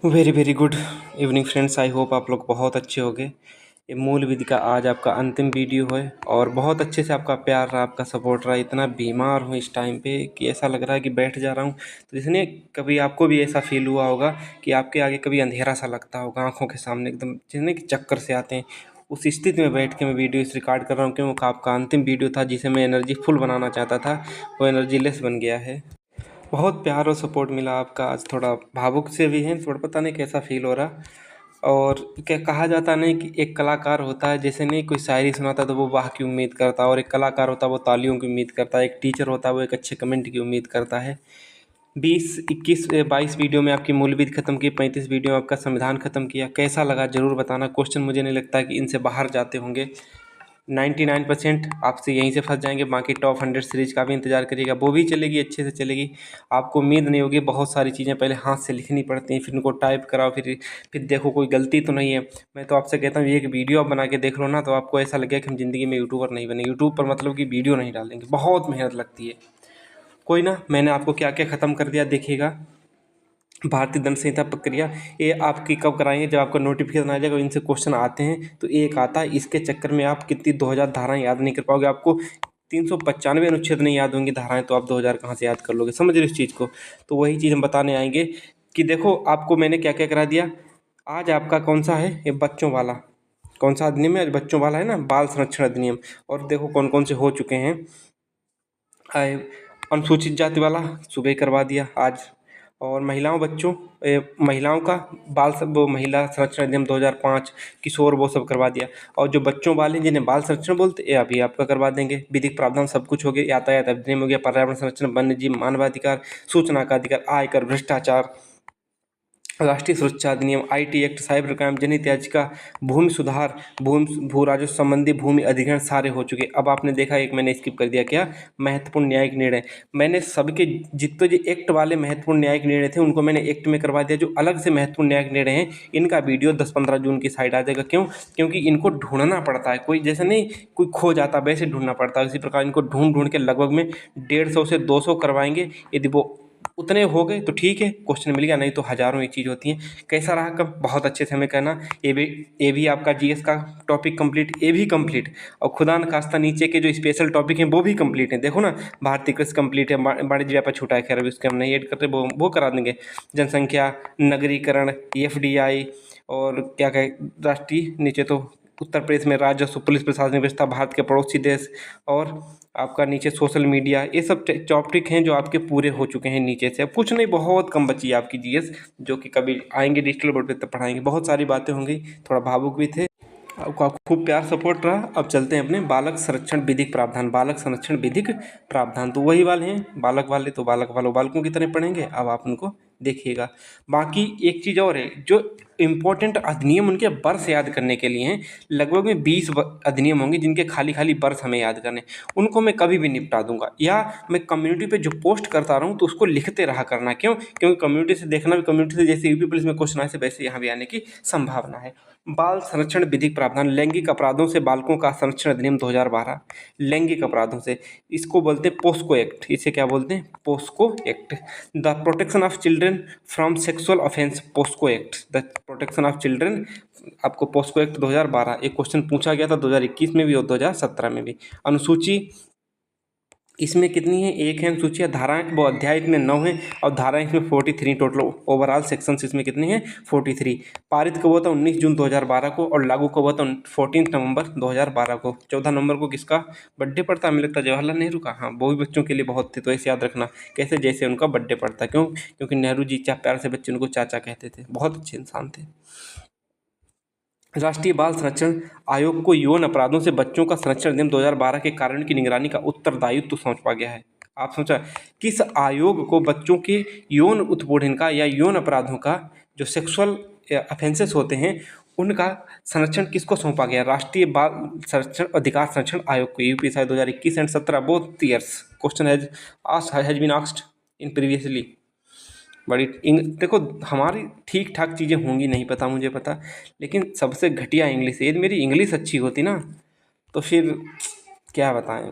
Very very good evening friends. I hope आप लोग बहुत अच्छे होंगे। ये मूल विधि का आज आपका अंतिम वीडियो है और बहुत अच्छे से आपका प्यार रहा, आपका सपोर्ट रहा। इतना बीमार हूँ इस टाइम पे कि ऐसा लग रहा है कि बैठ जा रहा हूँ। तो इसने कभी आपको भी ऐसा फील हुआ होगा कि आपके आगे कभी अंधेरा सा लगता होगा आंखों के सामने, एकदम जिसने कि चक्कर से आते हैं। उस स्थिति में बैठ के मैं वीडियो इस रिकॉर्ड कर रहा हूँ क्योंकि आपका अंतिम वीडियो था जिसे मैं एनर्जी फुल बनाना चाहता था, वो एनर्जी लेस बन गया है। बहुत प्यार और सपोर्ट मिला आपका। आज थोड़ा भावुक से भी हैं, थोड़ा पता नहीं कैसा फील हो रहा। और क्या कहा जाता नहीं कि एक कलाकार होता है, जैसे नहीं कोई शायरी सुनाता तो वो वाह की उम्मीद करता है, और एक कलाकार होता है वो तालियों की उम्मीद करता है, एक टीचर होता है वो एक अच्छे कमेंट की उम्मीद करता है। 20 21 22 वीडियो में आपकी मूल विधि खत्म की, 35 वीडियो में आपका संविधान खत्म किया। कैसा लगा ज़रूर बताना। क्वेश्चन मुझे नहीं लगता कि इनसे बाहर जाते होंगे। 99% आपसे यहीं से फंस जाएंगे। बाकी टॉप 100 सीरीज का भी इंतजार करिएगा, वो भी चलेगी, अच्छे से चलेगी। आपको उम्मीद नहीं होगी, बहुत सारी चीज़ें पहले हाथ से लिखनी पड़ती हैं, फिर उनको टाइप कराओ, फिर देखो कोई गलती तो नहीं है। मैं तो आपसे कहता हूँ एक वीडियो आप बना के देख लो ना, तो आपको ऐसा लगेगा कि हम ज़िंदगी में यूट्यूबर नहीं बने। यूट्यूब पर मतलब कि वीडियो नहीं डालेंगे, बहुत मेहनत लगती है। कोई ना, मैंने आपको क्या क्या ख़त्म कर दिया देखिएगा। भारतीय दंड संहिता प्रक्रिया, ये आपकी कब कराएंगे, जब आपका नोटिफिकेशन आ जाएगा। इनसे क्वेश्चन आते हैं तो एक आता है, इसके चक्कर में आप कितनी 2000 धाराएं याद नहीं कर पाओगे। आपको 395 अनुच्छेद नहीं याद होंगी धाराएं, तो आप 2000 कहाँ से याद कर लोगे। समझ रहे हो इस चीज़ को। तो वही चीज़ हम बताने आएंगे कि देखो आपको मैंने क्या क्या करा दिया। आज आपका कौन सा है, ये बच्चों वाला कौन सा अधिनियम है, आज बच्चों वाला है ना, बाल संरक्षण अधिनियम। और देखो कौन कौन से हो चुके हैं। आए, अनुसूचित जाति वाला सुबह करवा दिया आज। और महिलाओं बच्चों महिलाओं का बाल सब, वो महिला संरक्षण अधिनियम 2005, किशोर, वो सब करवा दिया। और जो बच्चों वाले जिन्हें बाल संरक्षण बोलते, ये अभी आपका करवा देंगे। विधिक प्रावधान सब कुछ हो गया, यातायात अधिनियम हो गया, पर्यावरण संरक्षण, वन्य जीव, मानवाधिकार, सूचना का अधिकार, आयकर, भ्रष्टाचार, राष्ट्रीय सुरक्षा अधिनियम, आईटी एक्ट, साइबर क्राइम, जनहित याचिका, भूमि सुधार, भू राजस्व संबंधी भूमि अधिग्रहण सारे हो चुके। अब आपने देखा एक मैंने स्किप कर दिया, क्या, महत्वपूर्ण न्यायिक निर्णय। मैंने सबके जितने जो एक्ट वाले महत्वपूर्ण न्यायिक निर्णय थे उनको मैंने एक्ट में करवा दिया। जो अलग से महत्वपूर्ण न्यायिक निर्णय हैं इनका वीडियो 10-15 जून की साइड आ जाएगा। क्यों? क्योंकि इनको ढूंढना पड़ता है, कोई जैसे नहीं कोई खो जाता वैसे ढूंढना पड़ता है। इसी प्रकार इनको ढूंढ ढूंढ के लगभग में 150 से 200 करवाएंगे। यदि वो उतने हो गए तो ठीक है, क्वेश्चन मिल गया, नहीं तो हज़ारों ये चीज़ होती है। कैसा रहा कब, बहुत अच्छे से हमें कहना। ये भी आपका जीएस का टॉपिक कंप्लीट, ये भी कंप्लीट। और खुदा न खास्ता नीचे के जो स्पेशल टॉपिक हैं वो भी कंप्लीट हैं। देखो ना, भारतीय कृषि कंप्लीट है, वाणिज्य व्यापार छूटा है, खैर अभी उसके हम नहीं ऐड करते, वो करा देंगे। जनसंख्या, नगरीकरण, एफडीआई, और क्या कहे, राष्ट्रीय, नीचे तो उत्तर प्रदेश में राजस्व, पुलिस प्रशासनिक व्यवस्था, भारत के पड़ोसी देश, और आपका नीचे सोशल मीडिया, ये सब टॉपिक हैं जो आपके पूरे हो चुके हैं नीचे से। अब कुछ नहीं, बहुत कम बची है आपकी जीएस, जो कि कभी आएंगे डिजिटल बोर्ड पे तब पढ़ाएंगे। बहुत सारी बातें होंगी, थोड़ा भावुक भी थे। आपका खूब प्यार सपोर्ट रहा। अब चलते हैं अपने बालक संरक्षण विधिक प्रावधान, बालक संरक्षण विधिक प्रावधान। तो वही वाले हैं बालक वाले, तो बालक वालों बालकों की तरह पढ़ेंगे। अब आप उनको देखिएगा। बाकी एक चीज़ और है, जो इम्पोर्टेंट अधिनियम उनके वर्ष याद करने के लिए हैं। लगभग में 20 अधिनियम होंगे जिनके खाली खाली वर्ष हमें याद करने, उनको मैं कभी भी निपटा दूंगा। या मैं कम्युनिटी पे जो पोस्ट करता रहूँ तो उसको लिखते रहा करना। क्यों? क्योंकि कम्युनिटी से देखना भी, कम्युनिटी से जैसे यूपी पुलिस में क्वेश्चन आए से वैसे यहाँ भी आने की संभावना है। बाल संरक्षण विधिक प्रावधान, लैंगिक अपराधों से बालकों का संरक्षण अधिनियम 2012, लैंगिक अपराधों से, इसको बोलते हैं पोस्को एक्ट। इसे क्या बोलते हैं? POCSO act. The protection of children from sexual offence, POCSO act, the protection of children. आपको पोस्को एक्ट 2012, एक क्वेश्चन पूछा गया था 2021 में भी और 2017 में भी। अनुसूची इसमें कितनी है? एक है अनुसूची। धाराएं वो अध्याय इसमें 9 है और धाराएं इसमें 43 टोटल। ओवरऑल सेक्शंस इसमें कितनी है? 43। पारित कब हुआ था? 19 जून 2012 को, और लागू कब हुआ था? 14 नवंबर 2012 को। 14 नवंबर को किसका बर्थडे पड़ता है? हमें लगता है जवाहरलाल नेहरू का। हाँ, वो भी बच्चों के लिए बहुत थे, तो ऐसे याद रखना कैसे, जैसे उनका बर्थडे पड़ता है। क्यों? क्योंकि नेहरू जी प्यार से बच्चे उनको चाचा कहते थे, बहुत अच्छे इंसान थे। राष्ट्रीय बाल संरक्षण आयोग को यौन अपराधों से बच्चों का संरक्षण अधिनियम 2012 के कारण की निगरानी का उत्तरदायित्व सौंपा गया है। आप सोचा, किस आयोग को बच्चों के यौन उत्पीड़न का या यौन अपराधों का, जो सेक्सुअल अफेंसेस होते हैं, उनका संरक्षण किसको सौंपा गया? राष्ट्रीय बाल संरक्षण अधिकार संरक्षण आयोग को। UPSC 2021 and 17 both years question has been asked in previously. बड़ी देखो, हमारी ठीक ठाक चीज़ें होंगी नहीं पता, मुझे पता, लेकिन सबसे घटिया इंग्लिश है। यदि मेरी इंग्लिश अच्छी होती ना तो फिर क्या बताएं,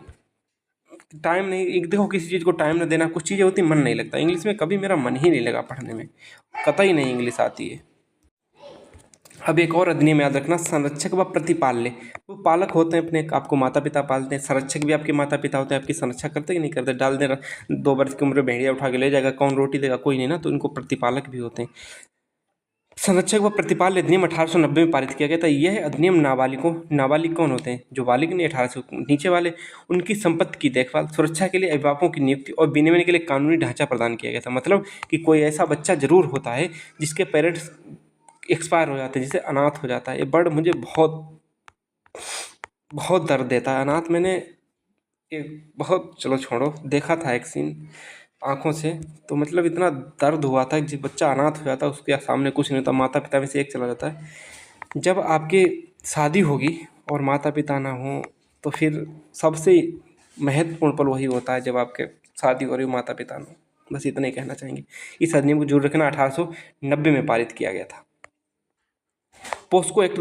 टाइम नहीं, एक देखो किसी चीज़ को टाइम न देना, कुछ चीज़ें होती मन नहीं लगता। इंग्लिश में कभी मेरा मन ही नहीं लगा पढ़ने में, कतई नहीं इंग्लिश आती है। अब एक और अधिनियम याद रखना, संरक्षक व प्रतिपाल्य। वो पालक होते हैं अपने, आपको माता पिता पालते हैं। संरक्षक भी आपके माता पिता होते हैं, आपकी संरक्षा करते कि नहीं करते। डाल दे 2 वर्ष की उम्र में भेड़िया उठा के ले जाएगा, कौन रोटी देगा, कोई नहीं ना, तो इनको प्रतिपालक भी होते हैं। संरक्षक व प्रतिपाल्य अधिनियम 1890 में पारित किया गया था। यह अधिनियम नाबालिगों, नाबालिग कौन होते हैं, जो बालिग नहीं 18 से नीचे वाले, उनकी संपत्ति की देखभाल, सुरक्षा के लिए अभिभावकों की नियुक्ति और विनियमन के लिए कानूनी ढांचा प्रदान किया गया था। मतलब कि कोई ऐसा बच्चा जरूर होता है जिसके पेरेंट्स एक्सपायर हो जाते हैं, जिसे अनाथ हो जाता है। ये वर्ड मुझे बहुत बहुत दर्द देता है। अनाथ मैंने एक बहुत, चलो छोड़ो, देखा था एक सीन आंखों से, तो मतलब इतना दर्द हुआ था कि जब बच्चा अनाथ हो जाता है, उसके सामने कुछ नहीं होता, माता पिता में से एक चला जाता है। जब आपकी शादी होगी और माता पिता ना हो, तो फिर सबसे महत्वपूर्ण पल वही होता है जब आपके शादी हो रही हो, माता पिता ना हो। बस इतना ही कहना चाहेंगे। इस अधिनियम को जरूर रखना, 1890 में पारित किया गया था। पोस्को एक्ट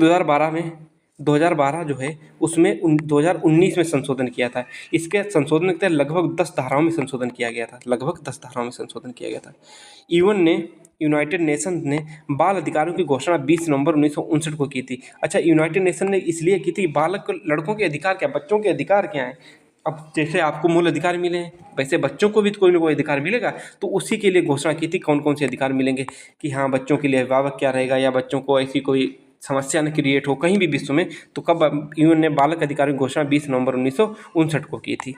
2012 जो है उसमें 2019 में संशोधन किया था। इसके संशोधन के तहत लगभग 10 धाराओं में संशोधन किया गया था, लगभग 10 धाराओं में संशोधन किया गया था। यूनाइटेड नेशन ने बाल अधिकारों की घोषणा 20 नवंबर 1959 को की थी। अच्छा, यूनाइटेड नेशन ने इसलिए की थी, बालक लड़कों के अधिकार क्या, बच्चों के अधिकार क्या हैं। अब जैसे आपको मूल अधिकार मिले हैं, वैसे बच्चों को भी तो कोई ना कोई अधिकार मिलेगा, तो उसी के लिए घोषणा की थी कौन कौन से अधिकार मिलेंगे, कि हाँ बच्चों के लिए अभिभावक क्या रहेगा, या बच्चों को ऐसी कोई समस्या न क्रिएट हो कहीं भी विश्व में। तो कब यूएन ने बालक अधिकारों की घोषणा 20 नवंबर 1959 को की थी।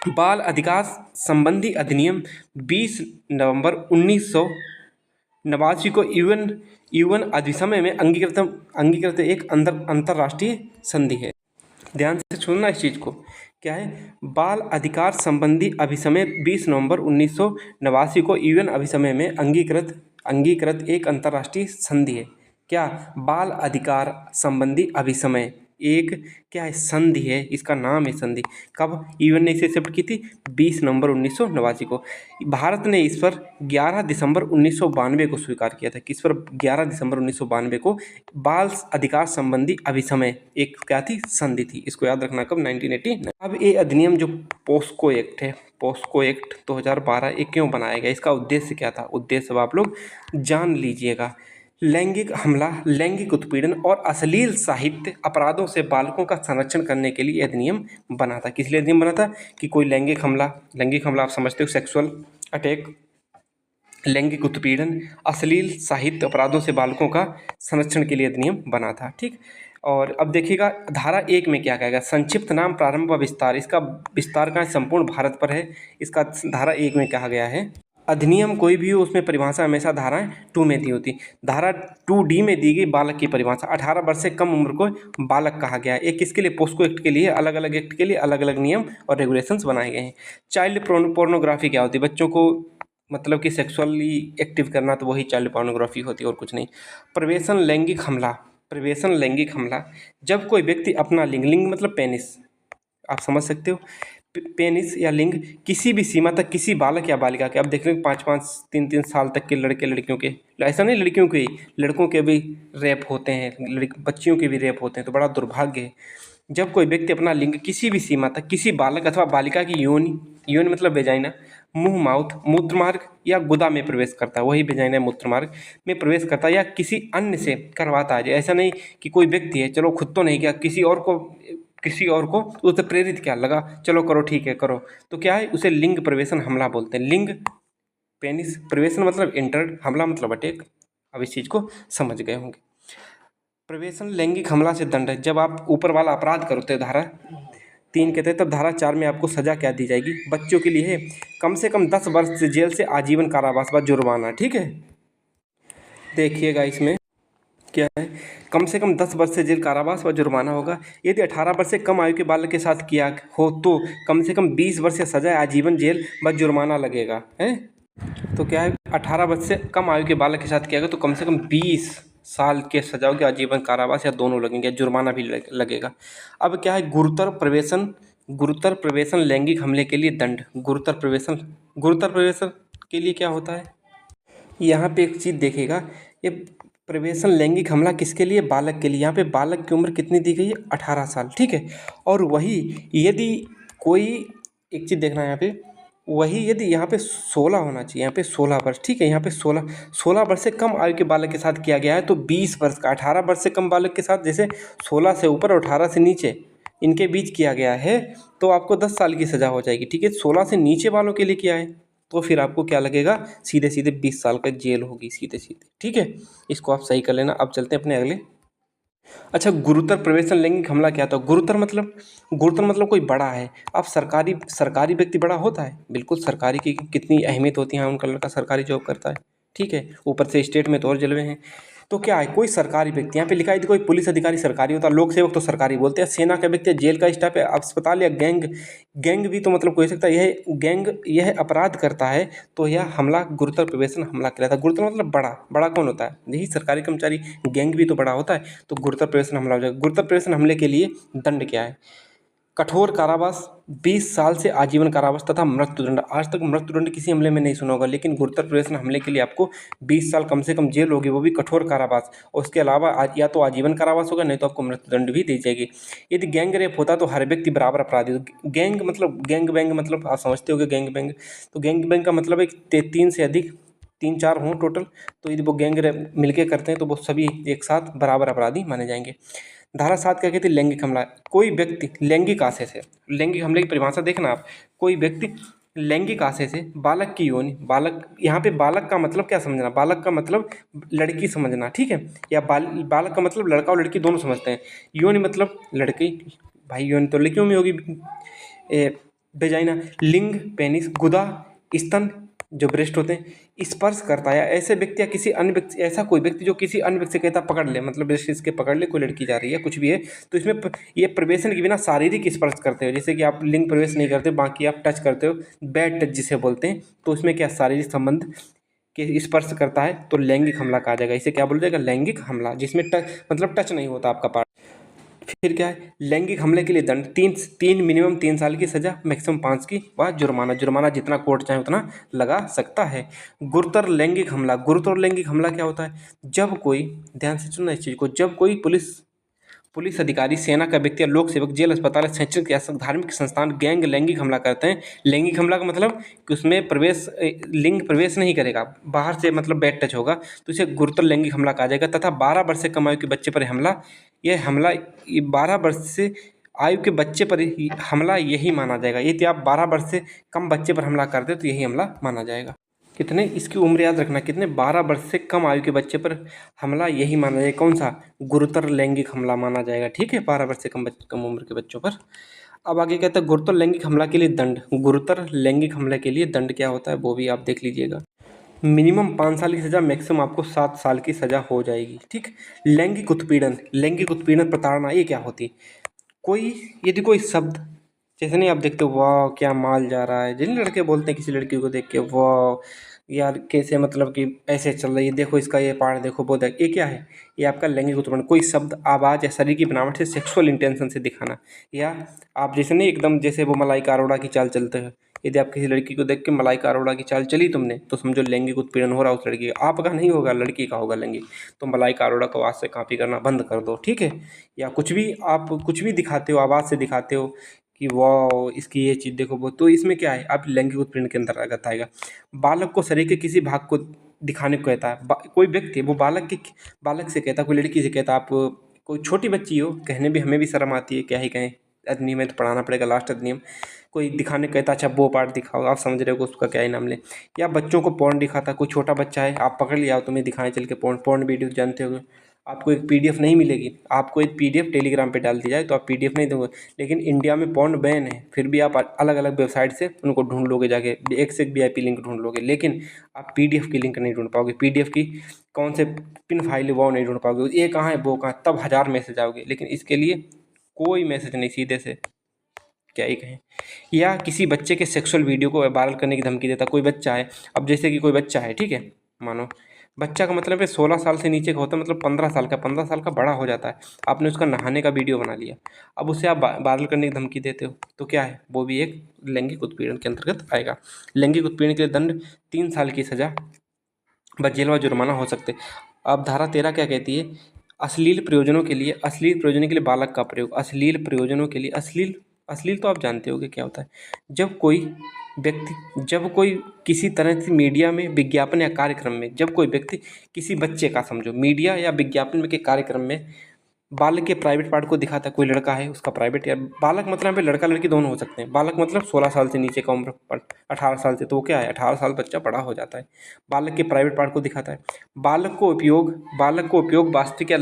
बाल अधिकार संबंधी अधिनियम 20 नवंबर 1989 को यूएन अधिसमय में अंगीकृत एक अंतर्राष्ट्रीय संधि है। ध्यान से सुनना इस चीज़ को, क्या है, बाल अधिकार संबंधी अभिसमय 20 नवंबर 1989 को यूएन अभिसमय में अंगीकृत एक अंतर्राष्ट्रीय संधि है। क्या, बाल अधिकार संबंधी अभिसमय एक क्या है, संधि है, इसका नाम है संधि। कब यूएन ने इसे एक्सेप्ट की थी, 20 नवंबर 1989 को। भारत ने इस पर 11 दिसंबर 1992 को स्वीकार किया था। किस पर, 11 दिसंबर 1992 को बाल अधिकार संबंधी अभिसमय एक क्या थी, संधि थी। इसको याद रखना, कब, 1980। अब ये अधिनियम जो पोस्को एक्ट है, पोस्को एक्ट 2012, ये क्यों बनाया गया, इसका उद्देश्य क्या था, उद्देश्य अब आप लोग जान लीजिएगा। लैंगिक हमला, लैंगिक उत्पीड़न और अश्लील साहित्य अपराधों से बालकों का संरक्षण करने के लिए अधिनियम बना था। किस लिए अधिनियम बना था, कि कोई लैंगिक हमला आप समझते हो, सेक्सुअल अटैक, लैंगिक उत्पीड़न, अश्लील साहित्य अपराधों से बालकों का संरक्षण के लिए अधिनियम बना था। ठीक, और अब देखिएगा धारा 1 में क्या कहेगा, संक्षिप्त नाम, प्रारंभ व विस्तार। इसका विस्तार का संपूर्ण भारत पर है। इसका धारा 1 में कहा गया है, अधिनियम कोई भी हो उसमें परिभाषा हमेशा धारा 2 में दी होती। धारा 2D में दी गई बालक की परिभाषा, 18 वर्ष से कम उम्र को बालक कहा गया है। एक किसके लिए, पोस्को एक्ट के लिए, अलग अलग एक्ट के लिए अलग अलग नियम और रेगुलेशंस बनाए गए हैं। चाइल्ड पोर्नोग्राफी क्या होती है, बच्चों को मतलब कि सेक्सुअली एक्टिव करना, तो वही चाइल्ड पोर्नोग्राफी होती है और कुछ नहीं। प्रवेशन लैंगिक हमला, जब कोई व्यक्ति अपना लिंग मतलब पेनिस, आप समझ सकते हो, पेनिस या लिंग किसी भी सीमा तक किसी बालक या बालिका के, अब देख रहे 5-5, 3-3 साल तक के लड़के लड़कियों के, ऐसा नहीं लड़कियों के, लड़कों के भी रेप होते हैं, बच्चियों के भी रेप होते हैं, तो बड़ा दुर्भाग्य है। जब कोई व्यक्ति अपना लिंग किसी भी सीमा तक किसी बालक अथवा बालिका की योनि मतलब वेजाइना, मुंह, माउथ, मूत्रमार्ग या गुदा में प्रवेश करता है, वही वेजाइना मूत्रमार्ग में प्रवेश करता है, या किसी अन्य से करवाता है। ऐसा नहीं कि कोई व्यक्ति है, चलो खुद तो नहीं किया, किसी और को उसे प्रेरित क्या लगा, चलो करो, ठीक है करो, तो क्या है, उसे लिंग प्रवेशन हमला बोलते हैं। लिंग पेनिस प्रवेशन मतलब इंटर्ड, हमला मतलब अटैक। अब इस चीज़ को समझ गए होंगे। प्रवेशन लैंगिक हमला से दंड है, जब आप ऊपर वाला अपराध करते हैं धारा 3 के तहत, तब धारा 4 में आपको सजा क्या दी जाएगी, बच्चों के लिए है कम से कम 10 वर्ष से जेल से आजीवन कारावास व जुर्माना। ठीक है, देखिएगा इसमें क्या है, कम से कम 10 वर्ष से जेल, कारावास व जुर्माना होगा। यदि 18 वर्ष से कम आयु के बालक के साथ किया हो तो कम से कम 20 वर्ष या सजा, आजीवन जेल व जुर्माना लगेगा है। तो क्या है, 18 वर्ष से कम आयु के बालक के साथ किया गया तो कम से कम 20 साल के सजा होगी, आजीवन कारावास या दोनों लगेंगे, जुर्माना भी लगेगा। अब क्या है, गुरुतर प्रवेशन लैंगिक हमले के लिए दंड। गुरुतर प्रवेशन के लिए क्या होता है, यहाँ पे एक चीज़ देखेगा, ये प्रवेशन लैंगिक हमला किसके लिए, बालक के लिए। यहाँ पे बालक की उम्र कितनी दी गई है, 18 साल। ठीक है, और वही यदि कोई एक चीज़ देखना है यहाँ पे, वही यदि यहाँ पे 16 होना चाहिए, यहाँ पे 16 वर्ष, ठीक है, यहाँ पे 16 वर्ष से कम आयु के बालक के साथ किया गया है तो 20 वर्ष का, 18 वर्ष से कम बालक के साथ, जैसे 16 से ऊपर और 18 से नीचे इनके बीच किया गया है तो आपको 10 साल की सज़ा हो जाएगी, ठीक है। 16 से नीचे वालों के लिए किया है तो फिर आपको क्या लगेगा, सीधे सीधे 20 साल का जेल होगी, सीधे सीधे, ठीक है। इसको आप सही कर लेना। अब चलते हैं अपने अगले। अच्छा, गुरुतर प्रवेशन लैंगिक हमला क्या था? गुरुतर मतलब कोई बड़ा है। अब सरकारी व्यक्ति बड़ा होता है, बिल्कुल। सरकारी की कितनी अहमियत होती है, उनका लड़का सरकारी जॉब करता है, ठीक है, ऊपर से स्टेट में तो और जलवे हैं। तो क्या है, कोई सरकारी व्यक्ति, यहाँ पे लिखा है कोई पुलिस अधिकारी सरकारी होता है, लोक सेवक तो सरकारी बोलते हैं, सेना का व्यक्ति, जेल का स्टाफ है, अस्पताल या गैंग भी तो मतलब कोई सकता है। यह अपराध करता है तो यह हमला गुरुतर प्रवेशन हमला कहलाता है। गुरुतर मतलब बड़ा। बड़ा कौन होता है? यही सरकारी कर्मचारी। गैंग भी तो बड़ा होता है, तो गुरुतर प्रवेशन हमला हो जाएगा। गुरुतर प्रवेशन हमले के लिए दंड क्या है? कठोर कारावास, 20 साल से आजीवन कारावास तथा मृत्युदंड। आज तक मृत्युदंड किसी हमले में नहीं सुना होगा, लेकिन गुरुतर प्रवेशन हमले के लिए आपको 20 साल कम से कम जेल होगी, वो भी कठोर कारावास। और उसके अलावा या तो आजीवन कारावास होगा, नहीं तो आपको मृत्युदंड भी दी जाएगी। यदि गैंग रेप होता तो हर व्यक्ति बराबर अपराधी। गैंग मतलब गैंग बैंग मतलब आप समझते होगे गैंग बैंग। तो गैंग बैंग का मतलब एक 3 से अधिक, 3-4 हों टोटल, तो यदि वो गैंग रेप मिलके करते हैं तो वो सभी एक साथ बराबर अपराधी माने जाएंगे। धारा 7 क्या कहती है? लैंगिक हमला। कोई व्यक्ति लैंगिक आशय से, लैंगिक हमले की परिभाषा देखना आप, कोई व्यक्ति लैंगिक आशय से बालक की योनि, बालक, यहाँ पे बालक का मतलब क्या समझना? बालक का मतलब लड़की समझना, ठीक है, या बालक का मतलब लड़का और लड़की दोनों समझते हैं। योनि मतलब लड़की, भाई योनि तो लड़कियों में होगी, वेजाइना, लिंग, पेनिस, गुदा, स्तन जो ब्रेस्ट होते हैं, स्पर्श करता है ऐसे व्यक्ति या किसी अन्य व्यक्ति, ऐसा कोई व्यक्ति जो किसी अन्य व्यक्ति से कहता पकड़ ले, मतलब ब्रेस्ट इसके पकड़ ले, कोई लड़की जा रही है कुछ भी है, तो इसमें ये प्रवेशन के बिना शारीरिक स्पर्श करते हो, जैसे कि आप लिंग प्रवेश नहीं करते, बाकी आप टच करते हो, बैड टच जिसे बोलते हैं, तो उसमें क्या शारीरिक संबंध के स्पर्श करता है तो लैंगिक हमला कहा जाएगा। इसे क्या बोला जाएगा? लैंगिक हमला, जिसमें टच मतलब टच नहीं होता आपका पार्ट। फिर क्या है? लैंगिक हमले के लिए दंड तीन मिनिमम 3 साल की सजा, मैक्सिमम 5 की, व जुर्माना जितना कोर्ट चाहे उतना लगा सकता है। गुरुतर लैंगिक हमला क्या होता है? जब कोई, ध्यान से सुनना इस चीज़ को, जब कोई पुलिस अधिकारी, सेना का व्यक्ति या लोक सेवक, जेल, अस्पताल, शैक्षणिक या धार्मिक संस्थान गैंग लैंगिक हमला करते हैं। लैंगिक हमला का मतलब कि उसमें लिंग प्रवेश नहीं करेगा, बाहर से मतलब बैड टच होगा, तो इसे गुरुतर लैंगिक हमला कहा जाएगा। तथा 12 वर्ष से कम आयु के बच्चे पर हमला ये 12 वर्ष से आयु के बच्चे पर हमला यही माना जाएगा। यदि आप 12 वर्ष से कम बच्चे पर हमला करते हो तो यही हमला माना जाएगा। कितने, इसकी उम्र याद रखना, कितने? 12 वर्ष से कम आयु के बच्चे पर हमला यही माना जाएगा। कौन सा? गुरुतर लैंगिक हमला माना जाएगा, ठीक है, 12 वर्ष से कम उम्र के बच्चों पर। अब आगे कहता है गुरुतर लैंगिक हमला के लिए दंड। गुरुतर लैंगिक हमले के लिए दंड क्या होता है वो भी आप देख लीजिएगा। मिनिमम 5 साल की सज़ा, मैक्सिमम आपको 7 साल की सज़ा हो जाएगी, ठीक। लैंगिक उत्पीड़न प्रताड़ना, ये क्या होती है? यदि कोई शब्द, जैसे नहीं आप देखते हो, वाह क्या माल जा रहा है, जिन लड़के बोलते हैं किसी लड़की को देख के, वाह यार कैसे, मतलब कि ऐसे चल रही है, देखो इसका ये पार्ट देखो, वो देख, ये क्या है? ये आपका लैंगिक उत्पीड़न। कोई शब्द, आवाज़ या शरीर की बनावट से सेक्सुअल इंटेंशन से दिखाना, या आप जैसे नहीं एकदम जैसे वो मलाइका अरोड़ा की चाल चलते हैं, यदि आप किसी लड़की को देख के मलाइका अरोड़ा की चाल चली तुमने, तो समझो लैंगिक उत्पीड़न हो रहा है उस लड़की का। आपका नहीं होगा, लड़की का होगा लैंगिक। तो मलाइका अरोड़ा को आवाज़ से कॉपी करना बंद कर दो, ठीक है। या आप कुछ भी दिखाते हो, आवाज़ से दिखाते हो कि वाह इसकी ये चीज़ देखो, वो तो इसमें क्या है? आप लैंगिक उत्पीड़न के अंतर्गत आएगा। बालक को शरीर के किसी भाग को दिखाने को कहता है। कोई व्यक्ति वो बालक से कहता, कोई लड़की से कहता, आप कोई छोटी बच्ची हो, कहने भी हमें भी शर्म आती है, क्या ही कहें, अधिनियम में तो पढ़ाना पड़ेगा, लास्ट अधिनियम। कोई दिखाने कहता, अच्छा वो पार्ट दिखाओ, आप समझ रहे हो उसका क्या ही नाम ले। या बच्चों को पोर्न दिखाता, कोई छोटा बच्चा है, आप पकड़ लिया, तुम्हें दिखाएं चल के पोर्न वीडियो, जानते हो। आपको एक पीडीएफ नहीं मिलेगी, आपको एक पीडीएफ टेलीग्राम पे डाल दी जाए तो आप पीडीएफ नहीं दोगे। लेकिन इंडिया में पोर्न बैन है, फिर भी आप अलग अलग वेबसाइट से उनको ढूंढ लोगे, जाके एक से एक वीआईपी लिंक ढूंढ लोगे, लेकिन आप पीडीएफ की लिंक नहीं ढूंढ पाओगे। पीडीएफ की कौन से पिन फाइल है वो नहीं ढूंढ पाओगे, ये कहाँ है वो कहाँ, तब 1000 मैसेज आओगे, लेकिन इसके लिए कोई मैसेज नहीं, सीधे से क्या ही कहें। या किसी बच्चे के सेक्सुअल वीडियो को वायरल करने की धमकी देता। कोई बच्चा है, अब जैसे कि कोई बच्चा है, ठीक है, मानो बच्चा का मतलब है 16 साल से नीचे का होता है, मतलब 15 साल का बड़ा हो जाता है। आपने उसका नहाने का वीडियो बना लिया, अब उसे आप वायरल करने की धमकी देते हो, तो क्या है? वो भी एक लैंगिक उत्पीड़न के अंतर्गत आएगा। लैंगिक उत्पीड़न के लिए दंड 3 साल की सजा व जेल व जुर्माना हो सकते। अब धारा 13 क्या कहती है? अश्लील प्रयोजनों के लिए बालक का प्रयोग। अश्लील प्रयोजनों के लिए, अश्लील तो आप जानते होंगे क्या होता है। जब कोई किसी तरह से मीडिया में विज्ञापन या कार्यक्रम में जब कोई व्यक्ति किसी बच्चे का समझो मीडिया या विज्ञापन में के कार्यक्रम में बालक के प्राइवेट पार्ट को दिखाता है। कोई लड़का है उसका प्राइवेट, या बालक मतलब यहाँ पे लड़का लड़की दोनों हो सकते हैं। बालक मतलब 16 साल से नीचे का उम्र पर 18 साल से, तो वो क्या है 18 साल बच्चा बड़ा हो जाता है। बालक के प्राइवेट पार्ट को दिखाता है। बालक को उपयोग वास्तविक या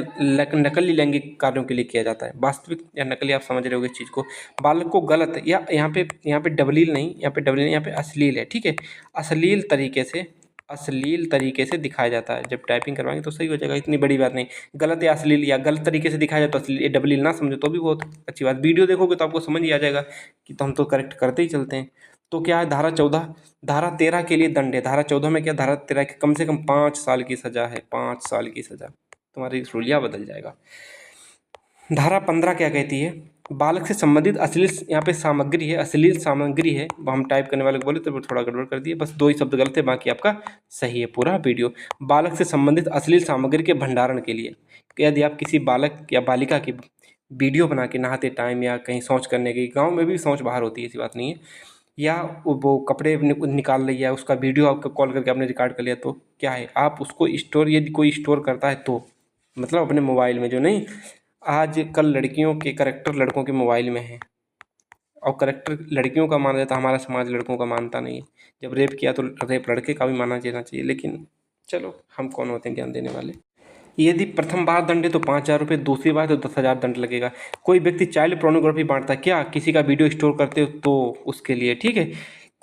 नकली लैंगिक कार्यों के लिए किया जाता है। वास्तविक या नकली आप समझ रहे होगे इस चीज़ को। बालक को गलत या यहाँ पे डबलील नहीं, यहाँ पे अश्लील है, ठीक है। अश्लील तरीके से दिखाया जाता है। जब टाइपिंग करवाएंगे तो सही हो जाएगा, इतनी बड़ी बात नहीं। गलत या अश्लील या गलत तरीके से दिखाया जाए तो अश्लील, डबलील ना समझो तो भी बहुत अच्छी बात। वीडियो देखोगे तो आपको समझ ही आ जाएगा कि तो हम तो करेक्ट करते ही चलते हैं। तो क्या है धारा 13 के लिए दंड है। धारा 14 में क्या, धारा 13 के कम से कम 5 साल की सज़ा है। 5 साल की सज़ा, तुम्हारी रूलिया बदल जाएगा। धारा 15 क्या कहती है, बालक से संबंधित अश्लील, यहाँ पे सामग्री है, अश्लील सामग्री है। हम टाइप करने वाले को बोले तो थोड़ा गड़बड़ कर दिए, बस 2 ही शब्द गलत है, बाकी आपका सही है पूरा वीडियो। बालक से संबंधित अश्लील सामग्री के भंडारण के लिए, यदि आप किसी बालक या बालिका की वीडियो बना के नहाते टाइम या कहीं शौच करने की, गाँव में भी शौच बाहर होती है ऐसी बात नहीं है, या वो कपड़े निकाल रही है उसका वीडियो आपको कॉल करके आपने रिकॉर्ड कर लिया, तो क्या है आप उसको स्टोर, यदि कोई स्टोर करता है तो मतलब अपने मोबाइल में, जो नहीं आज कल लड़कियों के करैक्टर लड़कों के मोबाइल में है, और करैक्टर लड़कियों का माना जाता है। हमारा समाज लड़कों का मानता नहीं है। जब रेप किया तो रेप लड़के का भी माना जाना चाहिए, लेकिन चलो हम कौन होते हैं ज्ञान देने वाले। यदि प्रथम बार दंड है तो 5,000 रुपये, दूसरी बार तो 10,000 दंड लगेगा। कोई व्यक्ति चाइल्ड पोर्नोग्राफी बांटता है, क्या किसी का वीडियो स्टोर करते हो तो उसके लिए, ठीक है।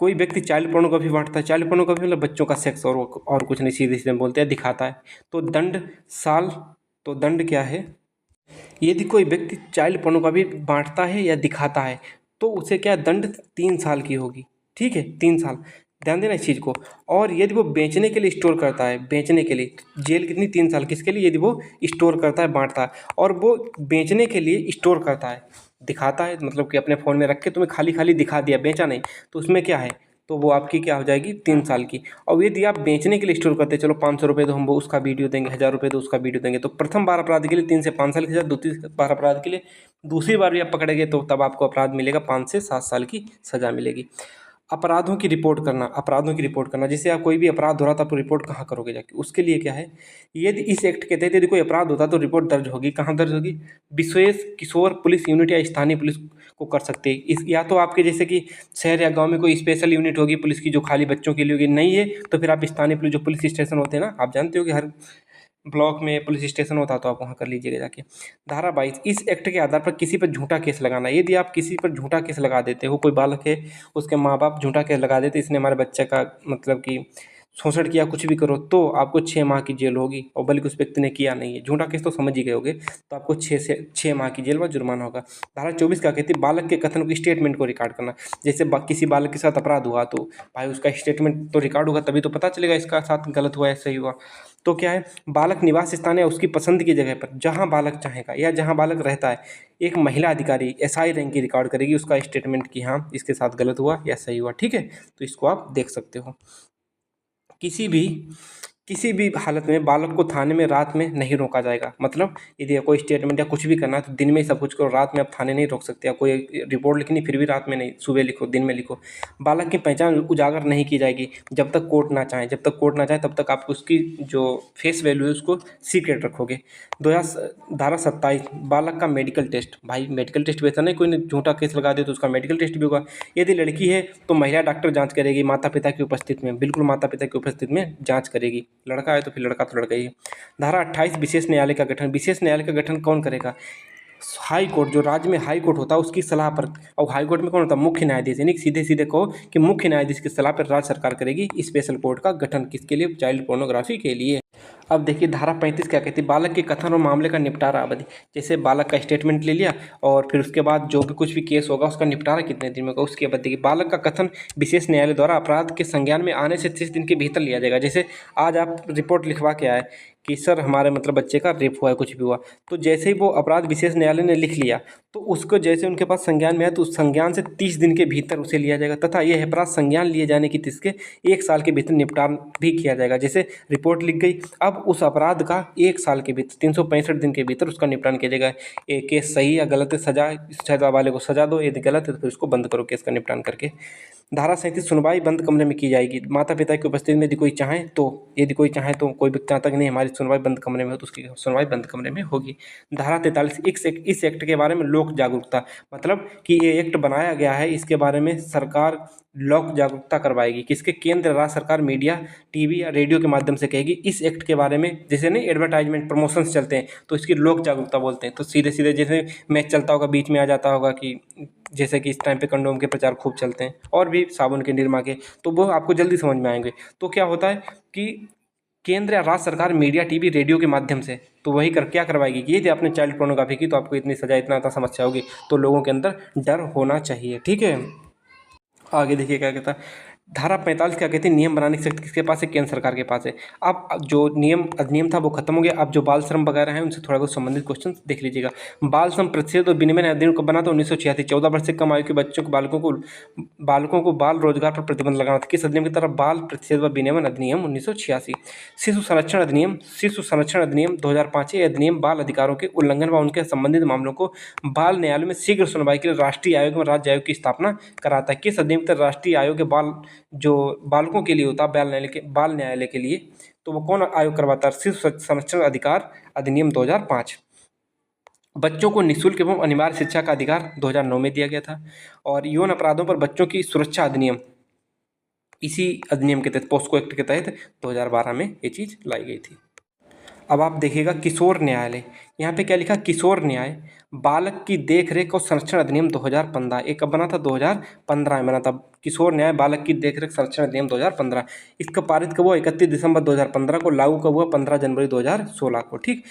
कोई व्यक्ति चाइल्ड पोर्नोग्राफी बांटता है, चाइल्ड पोर्नोग्राफी मतलब बच्चों का सेक्स और कुछ नहीं, सीधे सीधे बोलते हैं, दिखाता है, तो दंड साल। तो दंड क्या है, यदि कोई व्यक्ति चाइल्ड पोर्नोग्राफी बांटता है या दिखाता है तो उसे क्या दंड 3 साल की होगी, ठीक है, 3 साल, ध्यान देना इस चीज़ को। और यदि वो बेचने के लिए स्टोर करता है, बेचने के लिए जेल कितनी, 3 साल, किसके लिए, यदि वो स्टोर करता है, बांटता है, और वो बेचने के लिए स्टोर करता है, दिखाता है, मतलब कि अपने फ़ोन में रख के तुम्हें खाली खाली दिखा दिया, बेचा नहीं, तो उसमें क्या है, तो वो आपकी क्या हो जाएगी 3 साल की। और यदि आप बेचने के लिए स्टोर करते, चलो 500 रुपये तो हम वो उसका वीडियो देंगे, 1,000 रुपये तो उसका वीडियो देंगे, तो प्रथम बार अपराध के लिए 3 से 5 साल की सज़ा, दूसरी बार अपराध के लिए, दूसरी बार भी आप पकड़े गए तो तब आपको अपराध मिलेगा 5 से 7 साल की सज़ा मिलेगी। अपराधों की रिपोर्ट करना, जैसे आप कोई भी अपराध हो रहा था तो रिपोर्ट कहाँ करोगे जाके, उसके लिए क्या है, यदि इस एक्ट के तहत यदि कोई अपराध होता तो रिपोर्ट दर्ज होगी, कहाँ दर्ज होगी, विशेष किशोर पुलिस यूनिट या स्थानीय पुलिस को कर सकते हैं इस, या तो आपके जैसे कि शहर या गांव में कोई स्पेशल यूनिट होगी पुलिस की जो खाली बच्चों के लिए होगी, नहीं है तो फिर आप स्थानीय पुलिस, जो पुलिस स्टेशन होते हैं ना, आप जानते हो कि हर ब्लॉक में पुलिस स्टेशन होता है तो आप वहाँ कर लीजिएगा जाके। धारा 22, इस एक्ट के आधार पर किसी पर झूठा केस लगाना, यदि आप किसी पर झूठा केस लगा देते हो, कोई बालक है उसके माँ बाप झूठा केस लगा देते, इसने हमारे बच्चे का मतलब कि शोषण किया, कुछ भी करो, तो आपको 6 माह की जेल होगी, और बल्कि उस व्यक्ति ने किया नहीं है, झूठा केस तो समझ ही गए होगे, तो आपको 6 माह की जेल व जुर्माना होगा। धारा 24 क्या कहती है, बालक के कथन को, स्टेटमेंट को रिकॉर्ड करना, जैसे किसी बालक के साथ अपराध हुआ तो भाई उसका स्टेटमेंट तो रिकॉर्ड होगा, तभी तो पता चलेगा इसका साथ गलत हुआ है सही हुआ। तो क्या है, बालक निवास स्थान या उसकी पसंद की जगह पर जहां बालक चाहेगा या जहां बालक रहता है, एक महिला अधिकारी एसआई रैंक की रिकॉर्ड करेगी उसका स्टेटमेंट कि हाँ इसके साथ गलत हुआ या सही हुआ, ठीक है। तो इसको आप देख सकते हो। किसी भी हालत में बालक को थाने में रात में नहीं रोका जाएगा, मतलब यदि कोई स्टेटमेंट या कुछ भी करना है तो दिन में ही सब कुछ करो, रात में आप थाने नहीं रोक सकते। या कोई रिपोर्ट लिखनी फिर भी रात में नहीं, सुबह लिखो, दिन में लिखो। बालक की पहचान उजागर नहीं की जाएगी जब तक कोर्ट ना चाहे, तब तक आप उसकी जो फेस वैल्यू है उसको सीक्रेट रखोगे। धारा 27, बालक का मेडिकल टेस्ट, भाई मेडिकल टेस्ट वैसा नहीं कोई झूठा केस लगा दे तो उसका मेडिकल टेस्ट भी होगा। यदि लड़की है तो महिला डॉक्टर जांच करेगी, माता पिता की उपस्थिति में, बिल्कुल माता पिता की उपस्थिति में जांच करेगी। लड़का है तो फिर लड़का तो लड़का ही है। धारा 28, विशेष न्यायालय का गठन, विशेष न्यायालय का गठन कौन करेगा, हाई कोर्ट, जो राज्य में हाई कोर्ट होता है उसकी सलाह पर, और हाई कोर्ट में कौन होता है, मुख्य न्यायाधीश, यानी सीधे सीधे कहो कि मुख्य न्यायाधीश की सलाह पर राज्य सरकार करेगी स्पेशल कोर्ट का गठन, किसके लिए, चाइल्ड पोर्नोग्राफी के लिए। अब देखिए धारा 35 क्या कहती है, बालक के कथन और मामले का निपटारा अवधि, जैसे बालक का स्टेटमेंट ले लिया और फिर उसके बाद जो भी कुछ भी केस होगा उसका निपटारा कितने दिन में होगा, उसकी अवधि। बालक का कथन विशेष न्यायालय द्वारा अपराध के संज्ञान में आने से 30 दिन के भीतर लिया जाएगा। जैसे आज आप रिपोर्ट लिखवा के आए कि सर हमारे मतलब बच्चे का रेप हुआ है, कुछ भी हुआ, तो जैसे ही वो अपराध विशेष न्यायालय ने लिख लिया तो उसको जैसे उनके पास संज्ञान में है तो उस संज्ञान से 30 दिन के भीतर उसे लिया जाएगा तथा यह अपराध संज्ञान लिए जाने की तिथि के 1 साल के भीतर निपटान भी किया जाएगा। जैसे रिपोर्ट लिख गई, अब उस अपराध का 1 साल के भीतर 365 दिन के भीतर उसका निपटान किया जाएगा। एक केस सही या गलत है, सजा वाले को सजा दो, यदि गलत है तो फिर उसको बंद करो केस का निपटान करके। धारा 37 सुनवाई बंद कमरे में की जाएगी। माता पिता की उपस्थिति में यदि कोई चाहे तो कोई व्यक्ति आता कि नहीं हमारी सुनवाई बंद कमरे में हो तो उसकी सुनवाई बंद कमरे में होगी। धारा 43 इस एक्ट के बारे में लोक जागरूकता, मतलब कि ये एक्ट बनाया गया है, इसके बारे में सरकार लोक जागरूकता करवाएगी। किसके? केंद्र राज्य सरकार मीडिया, टीवी या रेडियो के माध्यम से कहेगी इस एक्ट के बारे में। जैसे नहीं एडवर्टाइजमेंट प्रमोशंस चलते हैं तो इसकी लोक जागरूकता बोलते हैं। तो सीधे सीधे जैसे मैच चलता होगा बीच में आ जाता होगा कि जैसे कि इस टाइम पे कंडोम के प्रचार खूब चलते हैं और भी साबुन के, निरमा के, तो वो आपको जल्दी समझ में आएंगे। तो क्या होता है कि केंद्र या राज्य सरकार मीडिया, टीवी, रेडियो के माध्यम से तो वही क्या करवाएगी कि यदि आपने चाइल्ड पोर्नोग्राफी की तो आपको इतनी सजा, इतना समस्या होगी। तो लोगों के अंदर डर होना चाहिए। ठीक है, आगे देखिए क्या कहता है। धारा 45 क्या कहती है? नियम बनाने की शक्ति किसके पास है? केंद्र सरकार के पास है। अब जो अधिनियम था वो खत्म हो गया। अब जो बाल श्रम वगैरह हैं उनसे थोड़ा बहुत संबंधित क्वेश्चन देख लीजिएगा। बाल श्रम प्रतिषेध और विनिमय अधिनियम कब बना था? 1986। 14 वर्ष से कम आयु के बच्चों को बालकों को बाल रोजगार पर प्रतिबंध लगाना था। किस अधिनियम की तरफ? बाल प्रतिषेध व विनिमय अधिनियम 1986। शिशु संरक्षण अधिनियम 2005। ये अधिनियम बाल अधिकारों के उल्लंघन व उनके संबंधित मामलों को बाल न्यायालय में शीघ्र सुनवाई के लिए राष्ट्रीय आयोग व राज्य आयोग की स्थापना कराता है। किस अधिनियम के तहत राष्ट्रीय आयोग जो बालकों के लिए होता है बाल न्यायालय के लिए, तो वो कौन आयोग करवाता है? शिशु संरक्षण अधिकार अधिनियम 2005। बच्चों को निःशुल्क एवं अनिवार्य शिक्षा का अधिकार 2009 में दिया गया था। और यौन अपराधों पर बच्चों की सुरक्षा अधिनियम, इसी अधिनियम के तहत, पोस्को एक्ट के तहत 2012 में ये चीज़ लाई गई थी। अब आप देखिएगा किशोर न्यायालय, यहाँ पे क्या लिखा? किशोर न्याय बालक की देखरेख और संरक्षण अधिनियम 2015। एक कब बना था? 2015 में बना था। किशोर न्याय बालक की देखरेख संरक्षण अधिनियम 2015। इसका पारित कब हुआ? 31 दिसंबर 2015 को। लागू कब हुआ? 15 जनवरी 2016 को। ठीक,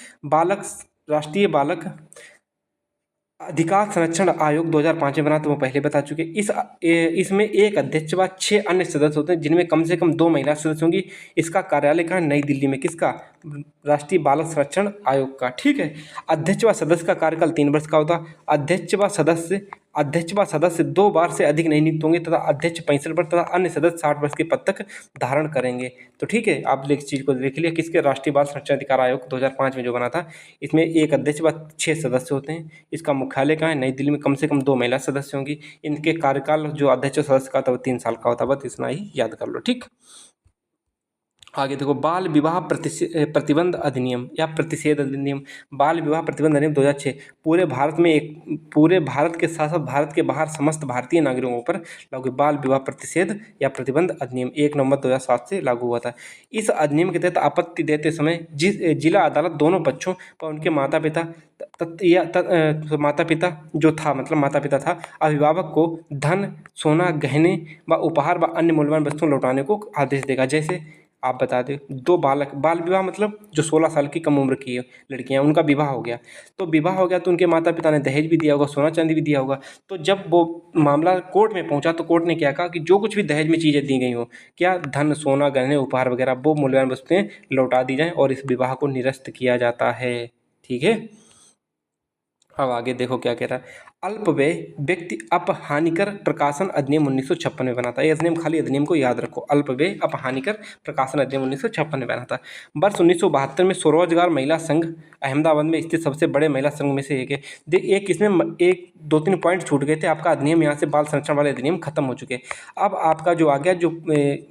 राष्ट्रीय बालक अधिकार संरक्षण आयोग 2005 में बना, तो वो पहले बता चुके। इसमें एक अध्यक्ष व 6 अन्य सदस्य होते हैं जिनमें कम से कम 2 महिला सदस्य होंगी। इसका कार्यालय कहाँ? नई दिल्ली में। किसका? राष्ट्रीय बालक संरक्षण आयोग का। ठीक है, अध्यक्ष व सदस्य का कार्यकाल 3 वर्ष का होता। अध्यक्ष व सदस्य 2 बार से अधिक नहीं नियुक्त होंगे तथा अध्यक्ष 65 वर्ष तथा अन्य सदस्य 60 वर्ष के पद तक धारण करेंगे। तो ठीक है, आप इस चीज़ को देख लिया। किसके? राष्ट्रीय बाल संरक्षण अधिकार आयोग 2005 में जो बना था। इसमें एक अध्यक्ष व 6 सदस्य होते हैं। इसका मुख्यालय कहाँ है? नई दिल्ली में। कम से कम 2 महिला सदस्य होंगी। इनके कार्यकाल जो अध्यक्ष सदस्य का था वो 3 साल का होता। बस इतना ही याद कर लो। ठीक, आगे देखो, बाल विवाह प्रतिबंध अधिनियम या प्रतिषेध अधिनियम। बाल विवाह प्रतिबंध अधिनियम 2006 पूरे भारत के साथ साथ भारत के बाहर समस्त भारतीय नागरिकों पर लागू। बाल विवाह प्रतिषेध या प्रतिबंध अधिनियम 1 नवंबर 2007 से लागू हुआ था। इस अधिनियम के तहत आपत्ति देते समय जिला अदालत दोनों पक्षों पर उनके माता पिता जो था, मतलब माता पिता था, अभिभावक को धन, सोना, गहने व उपहार व अन्य मूल्यवान वस्तुएं लौटाने को आदेश देगा। जैसे आप बता दें, बाल विवाह मतलब जो 16 साल की कम उम्र की लड़कियां, उनका विवाह हो गया। तो विवाह हो गया तो उनके माता पिता ने दहेज भी दिया होगा, सोना चांदी भी दिया होगा। तो जब वो मामला कोर्ट में पहुंचा तो कोर्ट ने क्या कहा कि जो कुछ भी दहेज में चीज़ें दी गई हो, क्या धन, सोना, गहने, उपहार वगैरह, वो मूल्यवान वस्तुएं लौटा दी जाएं और इस विवाह को निरस्त किया जाता है। ठीक है, अब आगे देखो क्या कह रहा है। अल्पव्यय व्यक्ति अपहानिकर प्रकाशन अधिनियम 1956 में बना था। ये अधिनियम, खाली अधिनियम को याद रखो। अल्पव्यय अपहानिकर प्रकाशन अधिनियम 1956 में बना था। वर्ष 1972 में स्वरोजगार महिला संघ अहमदाबाद में स्थित सबसे बड़े महिला संघ में से एक है। इसमें 2-3 पॉइंट छूट गए थे। आपका अधिनियम यहाँ से बाल संरक्षण वाले अधिनियम खत्म हो चुके। अब आपका जो आ गया, जो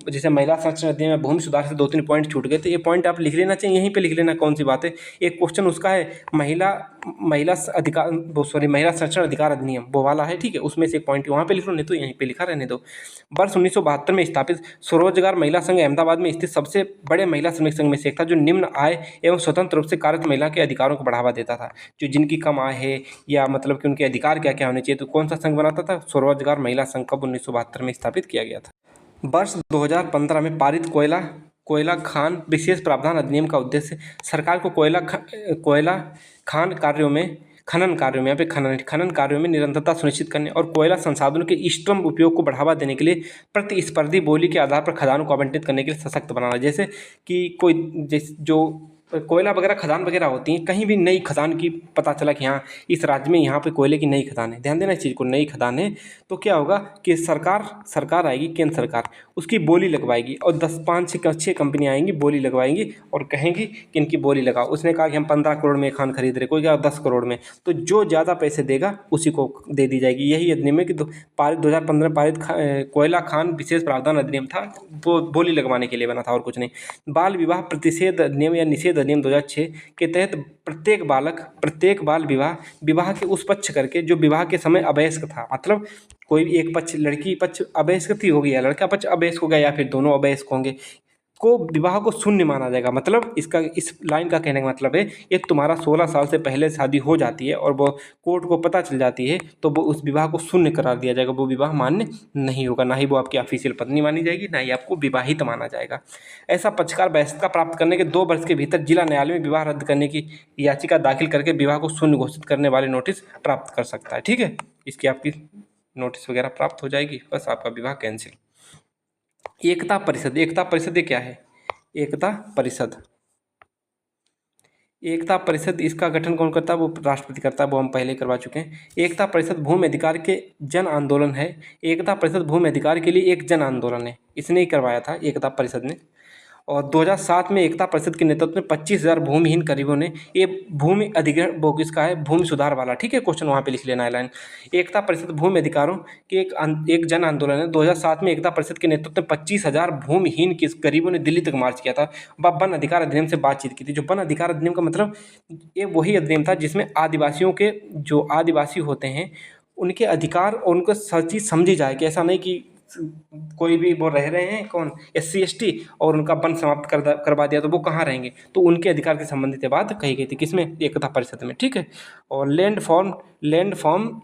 जैसे महिला संरक्षण अधिनियम में भूमि सुधार से 2-3 पॉइंट छूट गए थे। ये पॉइंट आप लिख लेना चाहिए, यहीं पर लिख लेना कौन सी बात है। एक क्वेश्चन उसका है महिला संरक्षण अधिकार अधिनियम, वो वाला है। ठीक है, उसमें से एक पॉइंट वहाँ पे लिख लो, नहीं तो यहीं पे लिखा रहने दो। वर्ष 1972 में स्थापित स्वरोजगार महिला संघ अहमदाबाद में स्थित सबसे बड़े महिला श्रमिक संघ में से एक था, जो निम्न आय एवं स्वतंत्र रूप से कार्यरत महिला के अधिकारों को बढ़ावा देता था। जो जिनकी कम आय है या मतलब कि उनके अधिकार क्या क्या होने चाहिए, तो कौन सा संघ बनाता था? स्वरोजगार महिला संघ। कब? 1972 में स्थापित किया गया था। वर्ष 2015 में पारित कोयला खान विशेष प्रावधान अधिनियम का उद्देश्य सरकार को कोयला खनन कार्यों में निरंतरता सुनिश्चित करने और कोयला संसाधनों के इष्टतम उपयोग को बढ़ावा देने के लिए प्रतिस्पर्धी बोली के आधार पर खदानों को आवंटित करने के लिए सशक्त बनाना। जैसे कि जो कोयला वगैरह खदान वगैरह होती हैं, कहीं भी नई खदान की पता चला कि हाँ इस राज्य में यहाँ पे कोयले की नई खदान है, ध्यान देना इस चीज़ को, नई खदान है, तो क्या होगा कि सरकार आएगी, केंद्र सरकार उसकी बोली लगवाएगी और 5-6 कंपनियाँ आएंगी, बोली लगवाएंगी और कहेंगी कि इनकी बोली लगाओ। उसने कहा कि हम 15 करोड़ में खान खरीद रहे, कोई क्या 10 करोड़ में, तो जो ज़्यादा पैसे देगा उसी को दे दी जाएगी। यही अधिनियम है कि पारित 2015 पारित कोयला खान विशेष प्रावधान अधिनियम था, वो बोली लगवाने के लिए बना था और कुछ नहीं। बाल विवाह प्रतिषेध अधिनियम या निषेध अधिनियम 2006 के तहत प्रत्येक बाल विवाह के उस पक्ष करके जो विवाह के समय अवयस्क था, मतलब कोई भी एक पक्ष, लड़की पक्ष अवयस्क थी होगी या लड़का पक्ष अवयस्क हो गया या फिर दोनों अवयस्क होंगे, को विवाह को शून्य माना जाएगा। मतलब इसका, इस लाइन का कहने का मतलब है ये तुम्हारा 16 साल से पहले शादी हो जाती है और वो कोर्ट को पता चल जाती है तो वो उस विवाह को शून्य करार दिया जाएगा, वो विवाह मान्य नहीं होगा, ना ही वो आपकी ऑफिशियल पत्नी मानी जाएगी, ना ही आपको विवाहित माना जाएगा। ऐसा पक्षकार वयस्कता प्राप्त करने के 2 वर्ष के भीतर जिला न्यायालय में विवाह रद्द करने की याचिका दाखिल करके विवाह को शून्य घोषित करने वाले नोटिस प्राप्त कर सकता है। ठीक है, इसकी आपकी नोटिस वगैरह प्राप्त हो जाएगी, बस आपका विवाह कैंसिल। एकता परिषद, एकता परिषद ये क्या है? एकता परिषद, एकता परिषद इसका गठन कौन करता है? वो राष्ट्रपति करता है, वो हम पहले करवा चुके हैं। एकता परिषद भूमि अधिकार के जन आंदोलन है। एकता परिषद भूमि अधिकार के लिए एक जन आंदोलन है, इसने ही करवाया था एकता परिषद ने। और 2007 में एकता परिषद के नेतृत्व में 25,000 भूमिहीन गरीबों ने, ये भूमि अधिग्रहण वो किसका है? भूमि सुधार वाला, ठीक है, क्वेश्चन वहाँ पे लिख लेना है लाइन। एकता परिषद भूमि अधिकारों के एक जन आंदोलन है। 2007 में एकता परिषद के नेतृत्व में 25,000 भूमिहीन किस गरीबों ने दिल्ली तक मार्च किया था, वन अधिकार अधिनियम से बातचीत की थी। जो वन अधिकार अधिनियम का मतलब ये वही अधिनियम था जिसमें आदिवासियों के, जो आदिवासी होते हैं उनके अधिकार और उनको हर चीज़ समझी जाए, कि ऐसा नहीं कि कोई भी वो रह रहे हैं कौन SC ST और उनका वन समाप्त करवा दिया तो वो कहाँ रहेंगे, तो उनके अधिकार के संबंधित बात कही गई थी किसमें? एकता परिषद में। ठीक है, और लैंड फॉर्म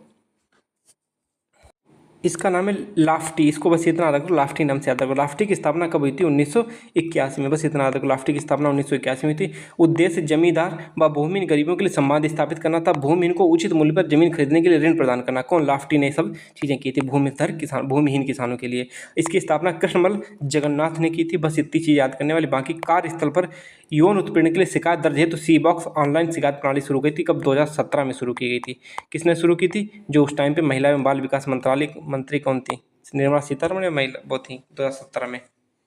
इसका नाम है लाफ्टी, इसको बस इतना याद रखो, लाफ्टी नाम से याद रखो। लाफ्टी की स्थापना कब हुई थी? 1981 में, बस इतना याद रखो, लाफ्टी की स्थापना 1981 में हुई थी। उद्देश्य जमींदार व भूमिहीन गरीबों के लिए सम्मान स्थापित करना था, भूमिहीन को उचित मूल्य पर जमीन खरीदने के लिए ऋण प्रदान करना। कौन? लाफ्टी ने सब चीज़ें की थी भूमिहीन किसानों के लिए। इसकी स्थापना कृष्णमल जगन्नाथ ने की थी। बस इतनी चीज़ याद करने वाली। बाकी कार्यस्थल पर यौन उत्पीड़न के लिए शिकायत दर्ज है तो C-Box ऑनलाइन शिकायत प्रणाली शुरू की थी। कब? 2017 में शुरू की गई थी। किसने शुरू की थी? जो उस टाइम पे महिला एवं बाल विकास मंत्रालय मंत्री कौन थी? निर्मला सीतारमण या महिला वो थी 2017 में,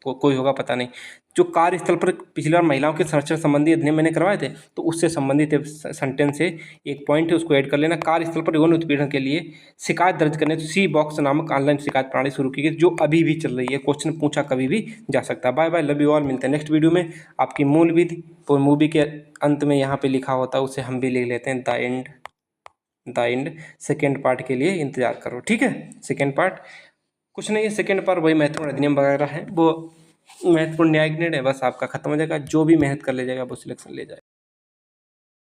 तो कोई होगा पता नहीं। जो कार्यस्थल पर पिछली बार महिलाओं के संरक्षण संबंधी अधिनियम मैंने करवाए थे तो उससे संबंधित सेंटेंस से एक पॉइंट है, उसको ऐड कर लेना। कार्यस्थल पर यौन उत्पीड़न के लिए शिकायत दर्ज करने तो C-Box नामक ऑनलाइन शिकायत प्रणाली शुरू की गई, जो अभी भी चल रही है। क्वेश्चन पूछा कभी भी जा सकता है। Bye bye, love you all, मिलते हैं नेक्स्ट वीडियो में। आपकी मूल विधि तो मूवी के अंत में यहाँ पे लिखा होता है, उसे हम भी लिख लेते हैं, द एंड। सेकेंड पार्ट के लिए इंतजार करो, ठीक है। सेकेंड पार्ट कुछ नहीं है, सेकेंड पार्ट वही महत्वपूर्ण अधिनियम वगैरह है, वो महत्वपूर्ण न्यायिक निर्णय, बस आपका खत्म हो जाएगा। जो भी मेहनत कर ले जाएगा वो सिलेक्शन ले जाएगा।